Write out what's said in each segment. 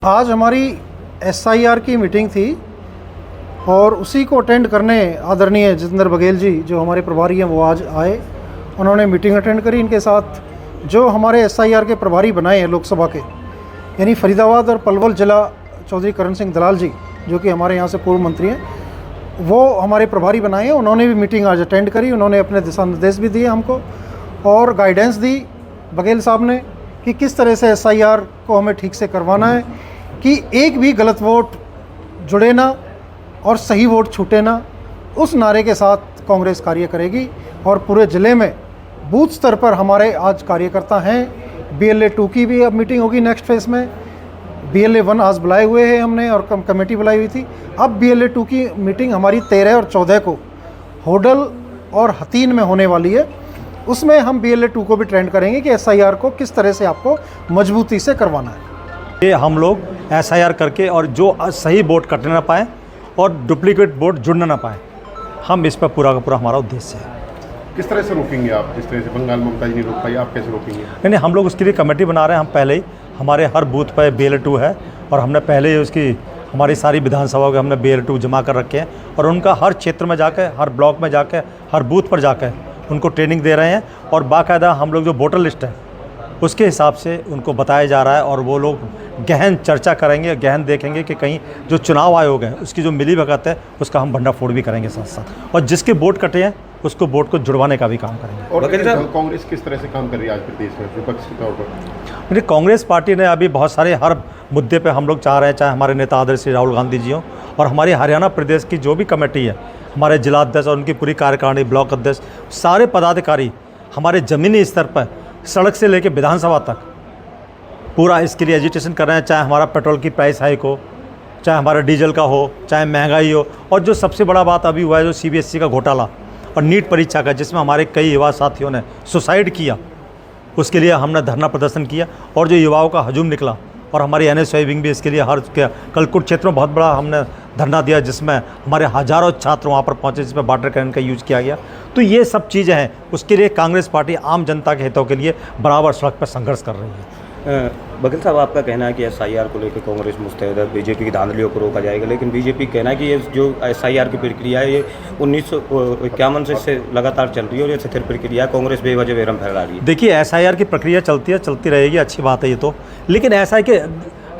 आज हमारी एसआईआर की मीटिंग थी और उसी को अटेंड करने आदरणीय जितेंद्र बघेल जी जो हमारे प्रभारी हैं वो आज आए। उन्होंने मीटिंग अटेंड करी। इनके साथ जो हमारे एसआईआर के प्रभारी बनाए हैं लोकसभा के, यानी फरीदाबाद और पलवल जिला चौधरी करण सिंह दलाल जी जो कि हमारे यहाँ से पूर्व मंत्री हैं, वो हमारे प्रभारी बनाए हैं। उन्होंने भी मीटिंग आज अटेंड करी। उन्होंने अपने दिशा निर्देश भी दिए हमको और गाइडेंस दी बघेल साहब ने कि किस तरह से एसआईआर को हमें ठीक से करवाना है कि एक भी गलत वोट जुड़े ना और सही वोट छूटे ना। उस नारे के साथ कांग्रेस कार्य करेगी और पूरे ज़िले में बूथ स्तर पर हमारे आज कार्यकर्ता हैं। BLA 2 की भी अब मीटिंग होगी नेक्स्ट फेज़ में। BLA 1 आज बुलाए हुए हैं हमने और कमेटी बुलाई हुई थी। अब BLA 2 की मीटिंग हमारी 13 और 14 को होडल और हतीन में होने वाली है। उसमें हम BLA 2 को भी ट्रेंड करेंगे कि एसआईआर को किस तरह से आपको मजबूती से करवाना है। ये हम लोग एसआईआर करके और जो सही वोट कटने ना पाए और डुप्लीकेट वोट जुड़ना ना पाए, हम इस पर पूरा का पूरा हमारा उद्देश्य है। किस तरह से रोकेंगे आप? जिस तरह से बंगाल में ममता जी नहीं रोक पाई, आप कैसे रोकेंगे? नहीं, हम लोग उसके लिए कमेटी बना रहे हैं। हम पहले ही हमारे हर बूथ पर BLA 2 है और हमने पहले ही उसकी हमारी सारी विधानसभा के हमने BLA 2 जमा कर रखे हैं और उनका हर क्षेत्र में जाकर, हर ब्लॉक में जाकर, हर बूथ पर जाकर उनको ट्रेनिंग दे रहे हैं और बाकायदा हम लोग जो वोटर लिस्ट है उसके हिसाब से उनको बताया जा रहा है और वो लोग गहन चर्चा करेंगे, गहन देखेंगे कि कहीं जो चुनाव आयोग है उसकी जो मिली भगत है उसका हम भंडाफोड़ भी करेंगे साथ साथ, और जिसके वोट कटे हैं उसको वोट को जुड़वाने का भी काम करेंगे। और कांग्रेस किस तरह से काम कर रही है आज प्रदेश में विपक्ष के तौर पर? कांग्रेस पार्टी ने अभी बहुत सारे हर मुद्दे पे हम लोग चाह रहे हैं, चाहे हमारे नेता आदरणीय श्री राहुल गांधी जी हों और हमारी हरियाणा प्रदेश की जो भी कमेटी है, हमारे जिलाध्यक्ष और उनकी पूरी कार्यकारिणी, ब्लॉक अध्यक्ष, सारे पदाधिकारी हमारे ज़मीनी स्तर पर सड़क से लेकर विधानसभा तक पूरा इसके लिए एजिटेशन कर रहे हैं। चाहे हमारा पेट्रोल की प्राइस हाइक हो, चाहे हमारा डीजल का हो, चाहे महंगाई हो, और जो सबसे बड़ा बात अभी हुआ है जो CBSE का घोटाला और नीट परीक्षा का जिसमें हमारे कई युवा साथियों ने सुसाइड किया, उसके लिए हमने धरना प्रदर्शन किया और जो युवाओं का हजूम निकला और हमारी NSY विंग भी इसके लिए कल कुछ क्षेत्रों में बहुत बड़ा हमने धरना दिया जिसमें हमारे हज़ारों छात्र वहाँ पर पहुँचे जिसमें वाटर कैनन का यूज़ किया गया। तो ये सब चीज़ें हैं, उसके लिए कांग्रेस पार्टी आम जनता के हितों के लिए बराबर सड़क पर संघर्ष कर रही है। बघेल साहब, आपका कहना है कि SIR को लेकर कांग्रेस मुस्तैद है, बीजेपी की धांधलियों को रोका जाएगा, लेकिन बीजेपी कहना है कि ये जो SIR की प्रक्रिया है ये 1951 से इससे लगातार चल रही है और ये स्थिर प्रक्रिया है, कांग्रेस बेवजह बेरहम फैला रही है। देखिए, SIR की प्रक्रिया चलती है, चलती रहेगी, अच्छी बात है ये तो, लेकिन ऐसा है कि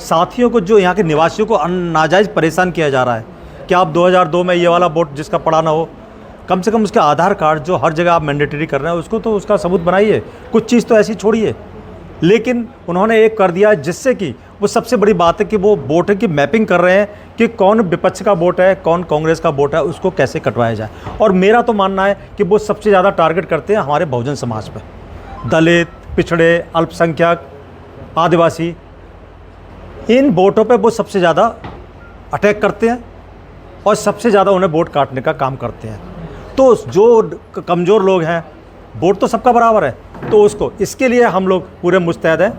साथियों को, जो यहाँ के निवासियों को नाजायज़ परेशान किया जा रहा है कि आप 2002 में ये वाला वोट जिसका पड़ा ना हो, कम से कम उसके आधार कार्ड जो हर जगह आप मैंडेटरी कर रहे हैं उसको तो उसका सबूत बनाइए, कुछ चीज़ तो ऐसी छोड़िए। लेकिन उन्होंने एक कर दिया जिससे कि वो सबसे बड़ी बात है कि वो वोट की मैपिंग कर रहे हैं कि कौन विपक्ष का वोट है, कौन कांग्रेस का वोट है, उसको कैसे कटवाया जाए। और मेरा तो मानना है कि वो सबसे ज़्यादा टारगेट करते हैं हमारे बहुजन समाज पर, दलित, पिछड़े, अल्पसंख्यक, आदिवासी, इन वोटों पे वो सबसे ज़्यादा अटैक करते हैं और सबसे ज़्यादा उन्हें वोट काटने का काम करते हैं। तो जो कमज़ोर लोग हैं, वोट तो सबका बराबर है, तो उसको, इसके लिए हम लोग पूरे मुस्तैद हैं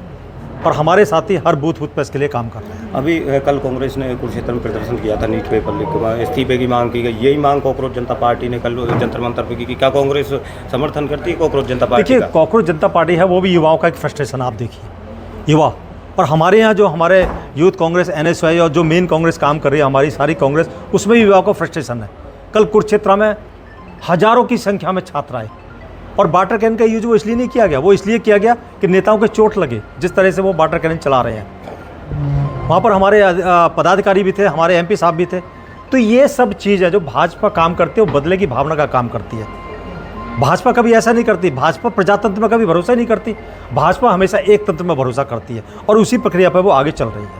और हमारे साथी हर बूथ पर इसके लिए काम कर रहे हैं। अभी कल कांग्रेस ने कुरुक्षेत्र में प्रदर्शन किया था, नीट पेपर लीक के इस्तीफे की मांग की गई। यही मांग कॉकरोच जनता पार्टी ने कल जंतर मंतर पर की। क्या कांग्रेस समर्थन करती है कॉकरोच जनता पार्टी? देखिए, कॉकरोच जनता पार्टी है वो भी युवाओं का एक फ्रस्ट्रेशन, आप देखिए युवा, और हमारे यहाँ जो हमारे यूथ कांग्रेस, NSY और जो मेन कांग्रेस काम कर रही है हमारी सारी कांग्रेस, उसमें भी युवाओं को फ्रस्ट्रेशन है। कल कुरुक्षेत्र में हज़ारों की संख्या में छात्र आए और वाटर कैन का यूज वो इसलिए नहीं किया गया, वो इसलिए किया गया कि नेताओं के चोट लगे जिस तरह से वो वाटर कैन चला रहे हैं। वहाँ पर हमारे पदाधिकारी भी थे, हमारे MP साहब भी थे। तो ये सब चीज़ है जो भाजपा काम करती है, वो बदले की भावना का काम करती है। भाजपा कभी ऐसा नहीं करती, भाजपा प्रजातंत्र में कभी भरोसा नहीं करती, भाजपा हमेशा एक तंत्र में भरोसा करती है और उसी प्रक्रिया पर वो आगे चल रही है।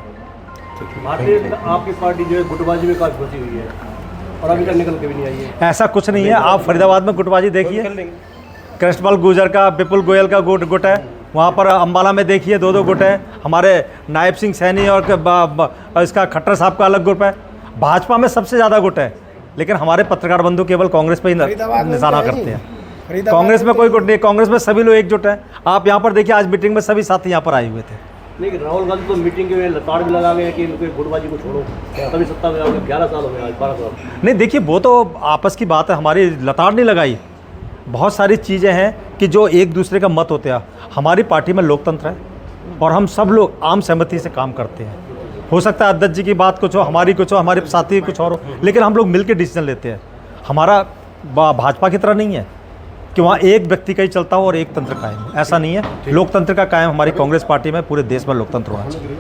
आपकी पार्टी जो है गुटबाजी में काफी फंसी हुई है और अभी तक निकल के भी नहीं आई है। ऐसा कुछ नहीं है, आप फरीदाबाद में गुटबाजी देखिए, कृष्णपाल गुर्जर का, विपुल गोयल का गुट है, वहाँ पर अम्बाला में देखिए 2-2 गुट है, हमारे नायब सिंह सैनी और इसका खट्टर साहब का अलग ग्रुप है। भाजपा में सबसे ज़्यादा गुट है, लेकिन हमारे पत्रकार बंधु केवल कांग्रेस पर ही निशाना करते हैं। कांग्रेस में कोई गुट नहीं, कांग्रेस में सभी लोग एकजुट हैं। आप यहाँ पर देखिए, आज मीटिंग में सभी साथी यहाँ पर आए हुए थे। लेकिन राहुल गांधी तो मीटिंग के लताड़ भी लगा गए कि गुटबाजी को छोड़ो, तभी सत्ता में 11 साल हो गए, 12 साल नहीं। देखिए, वो तो आपस की बात है, हमारी लताड़ नहीं लगाई। बहुत सारी चीज़ें हैं कि जो एक दूसरे का मत होते हैं। हमारी पार्टी में लोकतंत्र है और हम सब लोग आम सहमति से काम करते हैं। हो सकता है अध्यक्ष जी की बात कुछ हो, हमारी कुछ हो, हमारे साथी कुछ और हो, लेकिन हम लोग मिलकर डिसीजन लेते हैं। हमारा भाजपा की तरह नहीं है कि वहाँ एक व्यक्ति का ही चलता हो और एक तंत्र कायम हो, ऐसा नहीं है। लोकतंत्र का कायम हमारी कांग्रेस पार्टी में, पूरे देश में लोकतंत्र होना चाहिए।